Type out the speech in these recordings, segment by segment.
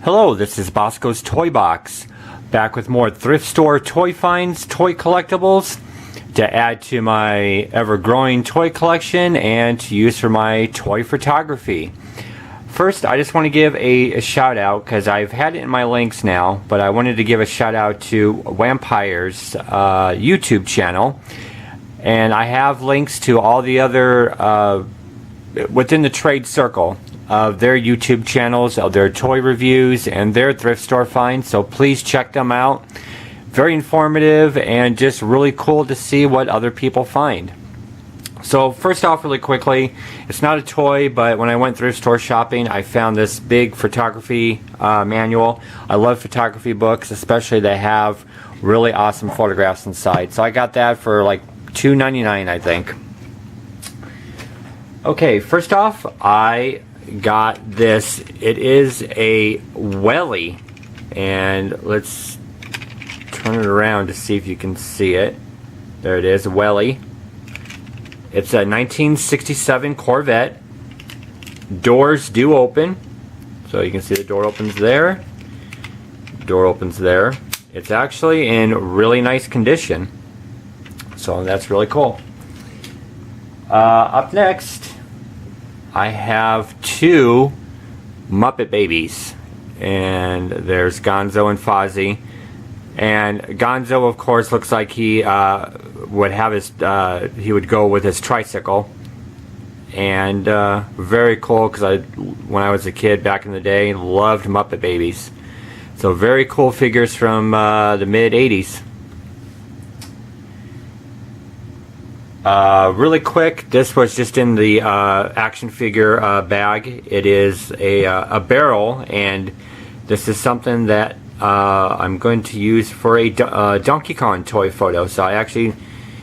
Hello, this is Bosko's Toy Box, back with more thrift store toy finds, toy collectibles to add to my ever-growing toy collection and to use for my toy photography. First, I just want to give a shout out, because I've had it in my links now, but I wanted to give a shout out to wmpyr's YouTube channel, and I have links to all the other within the trade circle of their YouTube channels, of their toy reviews, and their thrift store finds, so please check them out. Very informative and just really cool to see what other people find. So first off, really quickly, it's not a toy, but when I went thrift store shopping, I found this big photography manual. I love photography books, especially they have really awesome photographs inside. So I got that for like $2.99, I think. Okay, first off, I got this. It is a welly, and let's turn it around to see if you can see it. There it is, a welly. It's a 1967 Corvette. Doors do open, so you can see the door opens there. Door opens there. It's actually in really nice condition, so that's really cool. Up next, I have two Muppet Babies, and there's Gonzo and Fozzie. And Gonzo, of course, looks like he would have his he would go with his tricycle, and very cool, because when I was a kid back in the day, loved Muppet Babies. So very cool figures from the mid '80s. Really quick, this was just in the action figure bag. It is a barrel, and this is something that I'm going to use for a Donkey Kong toy photo. So I actually,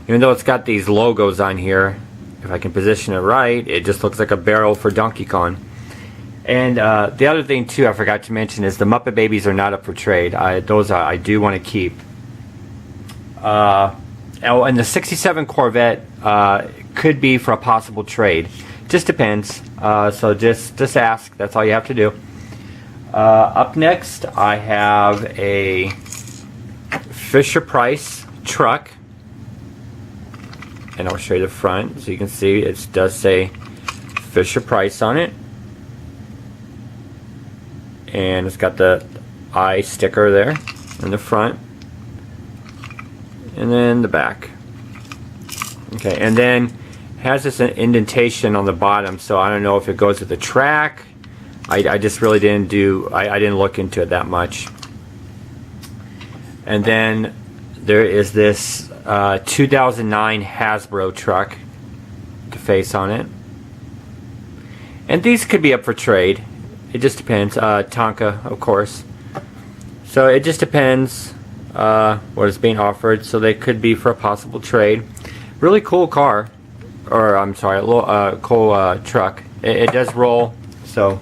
even though it's got these logos on here, if I can position it right, it just looks like a barrel for Donkey Kong. And the other thing too I forgot to mention is the Muppet Babies are not up for trade. Those I do want to keep. Oh, and the 67 Corvette could be for a possible trade. Just depends. So just ask. That's all you have to do. Up next, I have a Fisher-Price truck, and I'll show you the front so you can see it does say Fisher-Price on it, and it's got the eye sticker there in the front, and then the back. Okay, and then has this indentation on the bottom, so I don't know if it goes with the track. I just really didn't do, I didn't look into it that much. And then there is this 2009 Hasbro truck, the face on it. And these could be up for trade. It just depends. Tonka, of course. So it just depends what is being offered. So they could be for a possible trade. Really cool car. Or, I'm sorry, a little cool truck. It does roll, so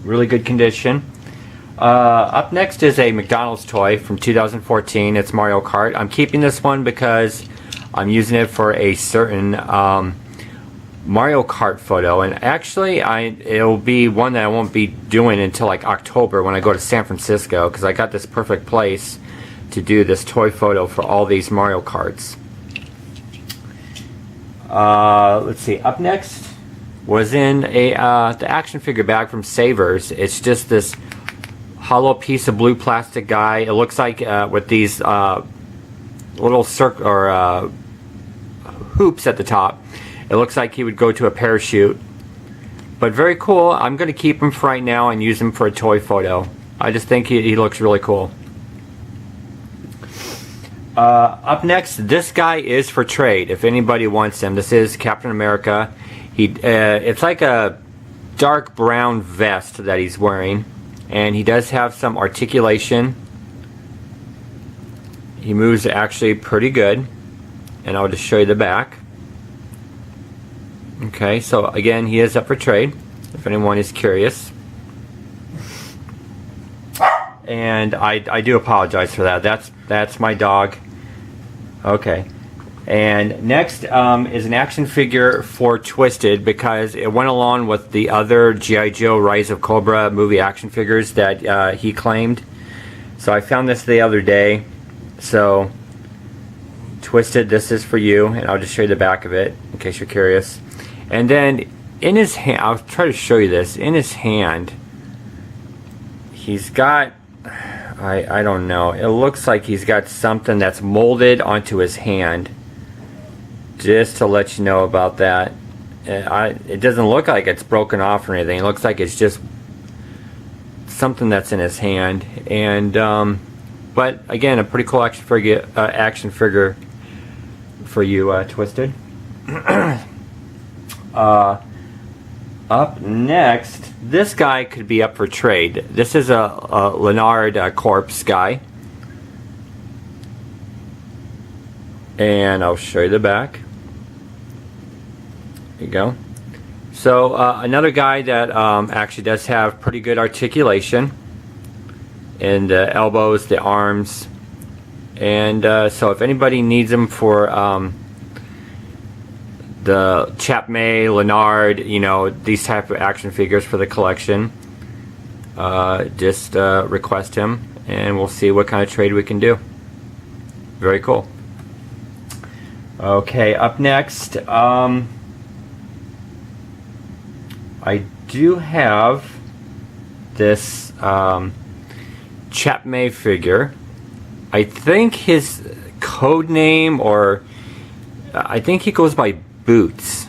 really good condition. Up next is a McDonald's toy from 2014. It's Mario Kart. I'm keeping this one because I'm using it for a certain Mario Kart photo, and actually it'll be one that I won't be doing until like October when I go to San Francisco, because I got this perfect place to do this toy photo for all these Mario Karts. Let's see, up next was in the action figure bag from Savers. It's just this hollow piece of blue plastic guy. It looks like with these little circle or hoops at the top. It looks like he would go to a parachute. But very cool. I'm going to keep him for right now and use him for a toy photo. I just think he looks really cool. Up next, this guy is for trade if anybody wants him. This is Captain America. It's like a dark brown vest that he's wearing, and he does have some articulation. He moves actually pretty good, and I'll just show you the back. Okay, so again, he is up for trade if anyone is curious. And I do apologize for that. That's my dog. Okay. And next is an action figure for Twisted, because it went along with the other G.I. Joe Rise of Cobra movie action figures that he claimed. So I found this the other day. So Twisted, this is for you, and I'll just show you the back of it in case you're curious. And then in his hand, I'll try to show you this. In his hand, he's got, I don't know, it looks like he's got something that's molded onto his hand. Just to let you know about that. It doesn't look like it's broken off or anything. It looks like it's just something that's in his hand. And but again, a pretty cool action figure for you, Twisted. Up next, this guy could be up for trade. This is a Leonard corpse guy. And I'll show you the back. There you go. So another guy that actually does have pretty good articulation in the elbows, the arms, and so if anybody needs them for the Chapman, Leonard, you know, these type of action figures for the collection, just request him, and we'll see what kind of trade we can do. Very cool. Okay, up next, I do have this Chapman figure. I think his code name, or I think he goes by Boots.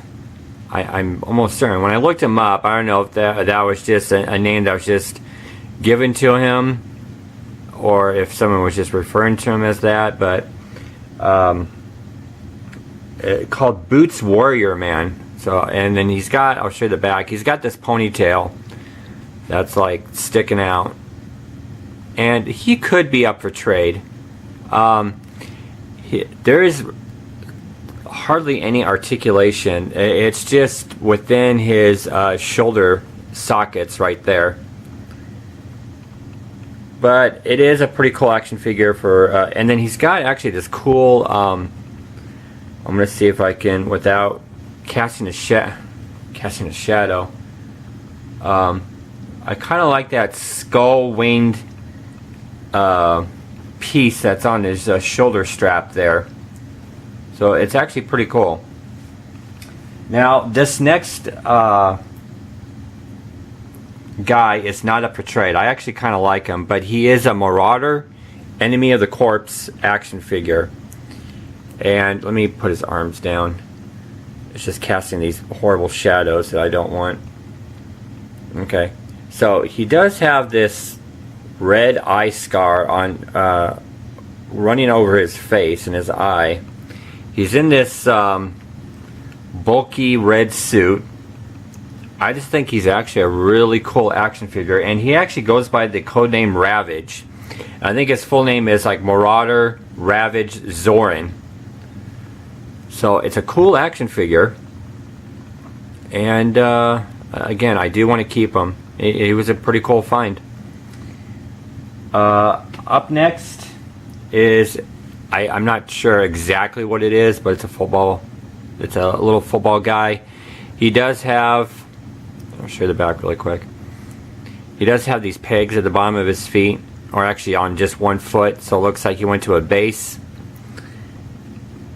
I'm almost certain. When I looked him up, I don't know if that was just a name that was just given to him, or if someone was just referring to him as that, but called Boots Warrior Man. So, and then he's got, I'll show you the back, he's got this ponytail that's like sticking out, and he could be up for trade. There is hardly any articulation. It's just within his shoulder sockets right there. But it is a pretty cool action figure for, and then he's got actually this cool, I'm going to see if I can, without casting a shadow, I kind of like that skull winged piece that's on his shoulder strap there. So it's actually pretty cool. Now this next guy is not up for trade. I actually kind of like him, but he is a Marauder Enemy of the Corpse action figure. And let me put his arms down. It's just casting these horrible shadows that I don't want. Okay, so he does have this red eye scar on running over his face and his eye. He's in this bulky red suit. I just think he's actually a really cool action figure, and he actually goes by the codename Ravage. I think his full name is like Marauder Ravage Zorin. So it's a cool action figure, and again, I do want to keep him. He was a pretty cool find. Up next is, I'm not sure exactly what it is, but it's a little football guy. He does have, I'll show you the back really quick. He does have these pegs at the bottom of his feet, or actually on just one foot, so it looks like he went to a base.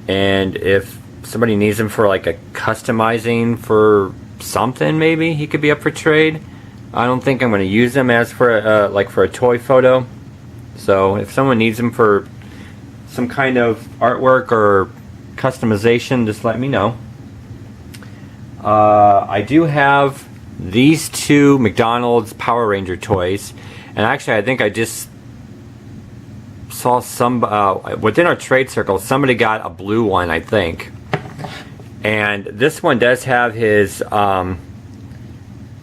And if somebody needs him for like a customizing for something, maybe he could be up for trade. I don't think I'm going to use him as for like for a toy photo. So if someone needs him for some kind of artwork or customization, just let me know. I do have these two McDonald's Power Ranger toys, and actually I think I just saw some within our trade circle, somebody got a blue one, I think. And this one does have his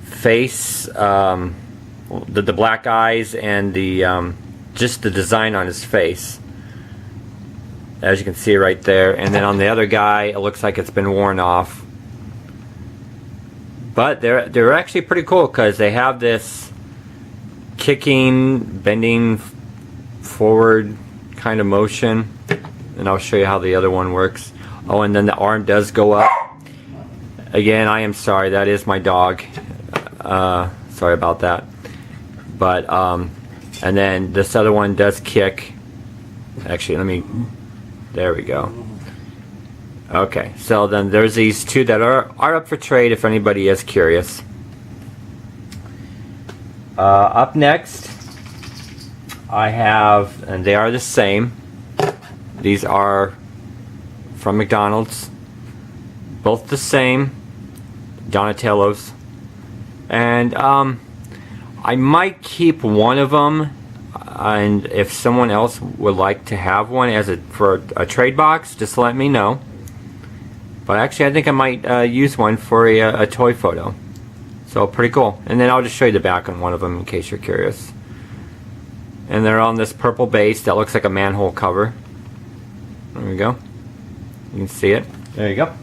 face, the black eyes, and the just the design on his face, as you can see right there. And then on the other guy, it looks like it's been worn off. But they're actually pretty cool, because they have this kicking, bending forward kind of motion. And I'll show you how the other one works. Oh, and then the arm does go up. Again, I am sorry, that is my dog. Sorry about that. But and then this other one does kick. Actually, there we go. Okay, so then there's these two that are up for trade if anybody is curious. Up next, I have, and they are the same. These are from McDonald's. Both the same. Donatello's. And I might keep one of them, and if someone else would like to have one for a trade box, just let me know. But actually, I think I might use one for a toy photo. So pretty cool. And then I'll just show you the back on one of them in case you're curious. And they're on this purple base that looks like a manhole cover. There we go. You can see it. There you go.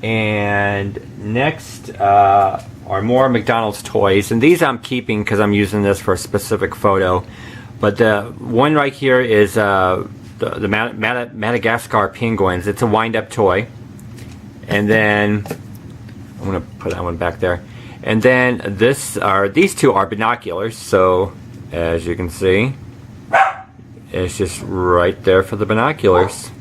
And next are more McDonald's toys, and these I'm keeping because I'm using this for a specific photo. But the one right here is the Madagascar penguins. It's a wind-up toy, and then I'm gonna put that one back there. And then these two are binoculars. So as you can see, it's just right there for the binoculars.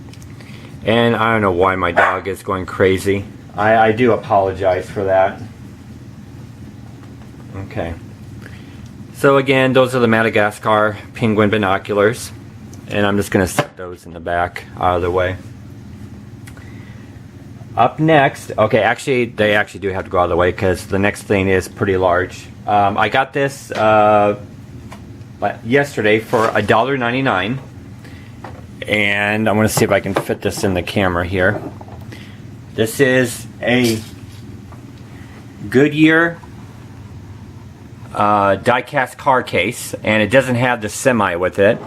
And I don't know why my dog is going crazy. I do apologize for that. Okay. So again, those are the Madagascar penguin binoculars. And I'm just going to set those in the back out of the way. Up next, okay, actually, they actually do have to go out of the way because the next thing is pretty large. I got this yesterday for $1.99. And I'm going to see if I can fit this in the camera here. This is a Goodyear die-cast car case, and it doesn't have the semi with it,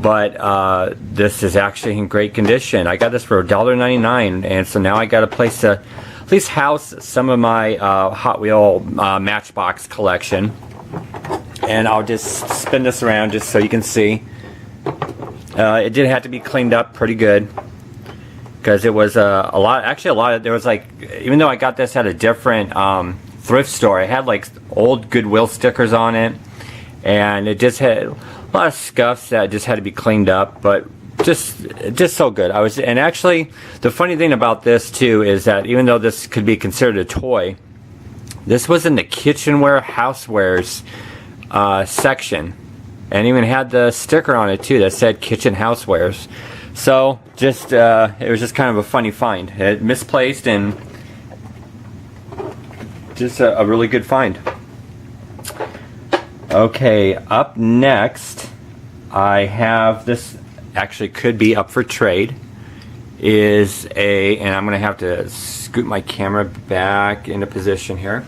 but this is actually in great condition. I got this for $1.99, and so now I got a place to at least house some of my Hot Wheel Matchbox collection. And I'll just spin this around just so you can see. It did have to be cleaned up pretty good because it was a lot. There was like, even though I got this at a different thrift store, it had like old Goodwill stickers on it, and it just had a lot of scuffs that just had to be cleaned up. But just so good. And actually, the funny thing about this too is that even though this could be considered a toy, this was in the kitchenware, housewares section. And even had the sticker on it too that said kitchen housewares. So it was just kind of a funny find. It misplaced and just a really good find. Okay, up next I have this, actually could be up for trade, and I'm going to have to scoot my camera back into position here.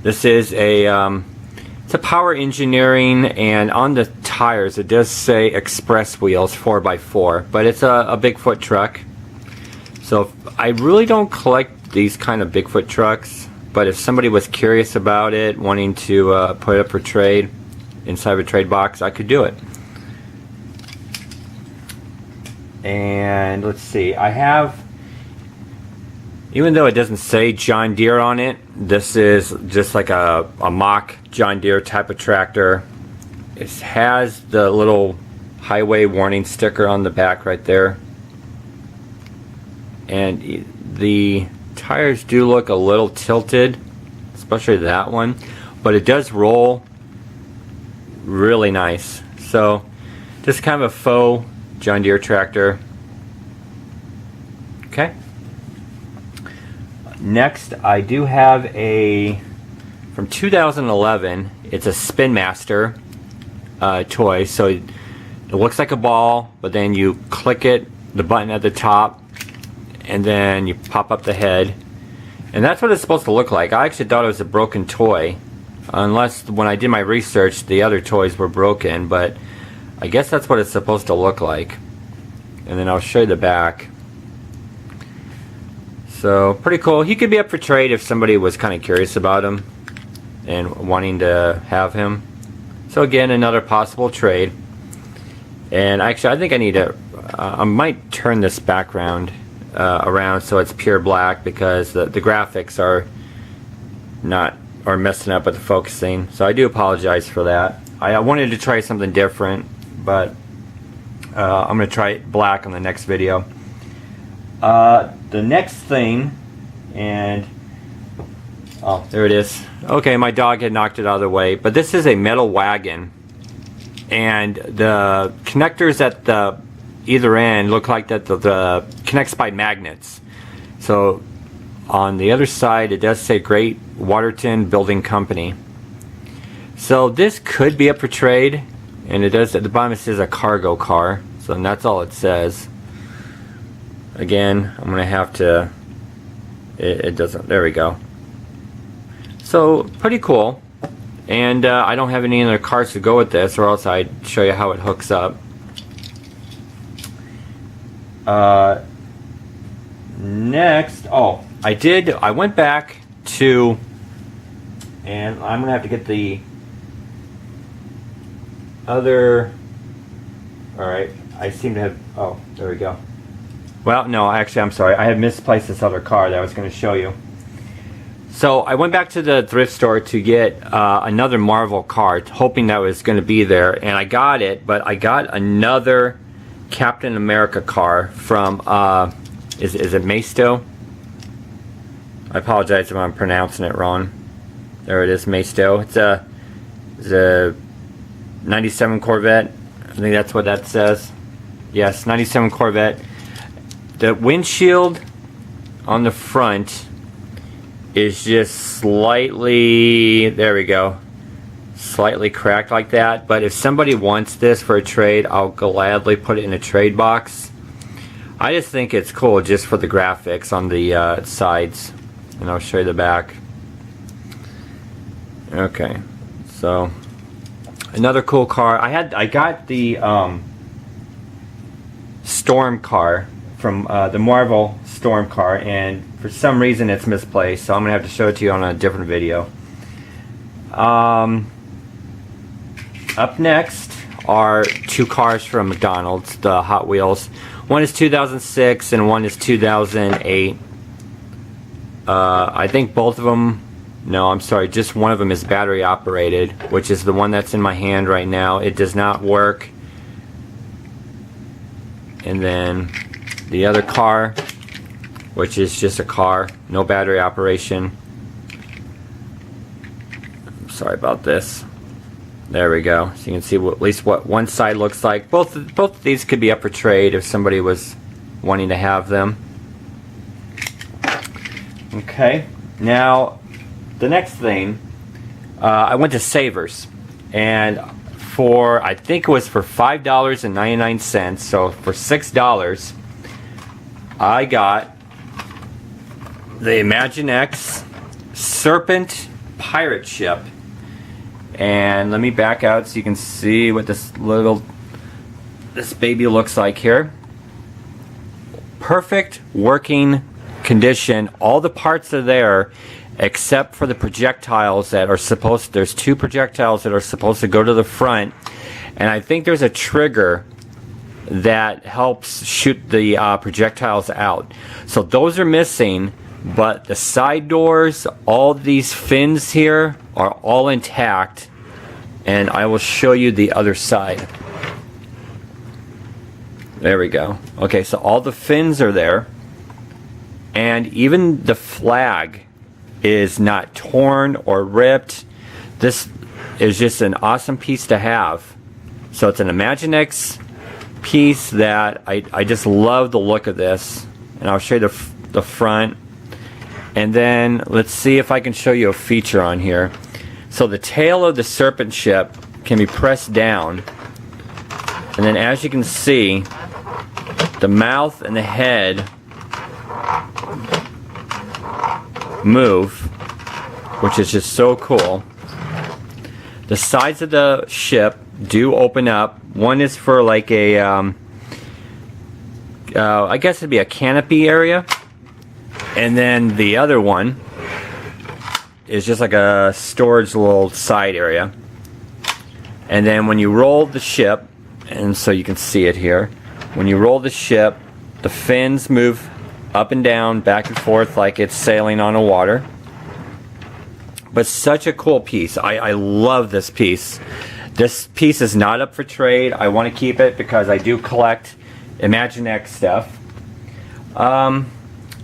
This is it's a Power Engineering, and on the tires it does say Express Wheels 4x4, but it's a Bigfoot truck. So I really don't collect these kind of Bigfoot trucks, but if somebody was curious about it, wanting to put it up for trade inside of a trade box, I could do it. And let's see, I have, even though it doesn't say John Deere on it, this is just like a mock John Deere type of tractor. It has the little highway warning sticker on the back right there. And the tires do look a little tilted, especially that one. But it does roll really nice. So just kind of a faux John Deere tractor. Okay. Next, I do have from 2011, it's a Spin Master toy. So it looks like a ball, but then you click the button at the top, and then you pop up the head. And that's what it's supposed to look like. I actually thought it was a broken toy, unless when I did my research, the other toys were broken, but I guess that's what it's supposed to look like. And then I'll show you the back. So pretty cool. He could be up for trade if somebody was kind of curious about him and wanting to have him. So again, another possible trade. And actually, I think I need to I might turn this background around so it's pure black, because the graphics are messing up with the focusing. So I do apologize for that. I wanted to try something different, but I'm going to try it black on the next video. The next thing, and oh, there it is. Okay, my dog had knocked it out of the way, but this is a metal wagon, and the connectors at the either end look like that the connects by magnets. So on the other side it does say Great Waterton Building Company. So this could be up for trade, and it does, at the bottom it says a cargo car, so that's all it says. Again, I'm gonna have to, it doesn't, there we go. So pretty cool, and I don't have any other cars to go with this, or else I'd show you how it hooks up. Next, oh, I went back to, and I'm gonna have to get the other, alright, I seem to have, oh, there we go. Well, no, actually, I'm sorry, I had misplaced this other car that I was going to show you. So I went back to the thrift store to get another Marvel car, hoping that was going to be there, and I got it, but I got another Captain America car from, is it Maisto? I apologize if I'm pronouncing it wrong. There it is, Maisto. It's a 97 Corvette. I think that's what that says. Yes, 97 Corvette. The windshield on the front is just slightly, there we go, slightly cracked like that. But if somebody wants this for a trade, I'll gladly put it in a trade box. I just think it's cool just for the graphics on the sides, and I'll show you the back. Okay, so another cool car. I got the Storm car from the Marvel Storm car, and for some reason it's misplaced, so I'm gonna have to show it to you on a different video. Up next are two cars from McDonald's, the Hot Wheels. One is 2006 and one is 2008. I think both of them, no, I'm sorry, just one of them is battery operated, which is the one that's in my hand right now. It does not work. And then the other car, which is just a car, no battery operation. I'm sorry about this. There we go. So you can see at least what one side looks like. Both of these could be up for trade if somebody was wanting to have them. Okay, now the next thing, I went to Savers, and for, I think it was for $5.99, so for $6, I got the Imaginext Serpent pirate ship. And let me back out so you can see what this baby looks like here. Perfect working condition. All the parts are there except for the projectiles that are supposed, there's two projectiles that are supposed to go to the front, and I think there's a trigger that helps shoot the projectiles out. So those are missing, but the side doors, all these fins here are all intact, and I will show you the other side. There we go. Okay, so all the fins are there, and even the flag is not torn or ripped. This is just an awesome piece to have. So it's an Imaginext piece that I just love the look of this, and I'll show you the front, and then let's see if I can show you a feature on here. So the tail of the Serpent ship can be pressed down, and then as you can see, the mouth and the head move, which is just so cool. The sides of the ship do open up. One is for like a I guess it'd be a canopy area, and then the other one is just like a storage little side area. And then when you roll the ship, and so you can see it here, when you roll the ship, the fins move up and down, back and forth like it's sailing on the water. But such a cool piece. I love this piece. This piece is not up for trade. I want to keep it because I do collect Imaginext stuff.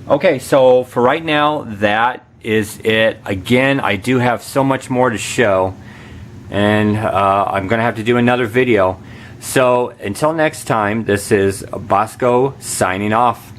Okay, so for right now, that is it. Again, I do have so much more to show, and I'm going to have to do another video. So until next time, this is bosko signing off.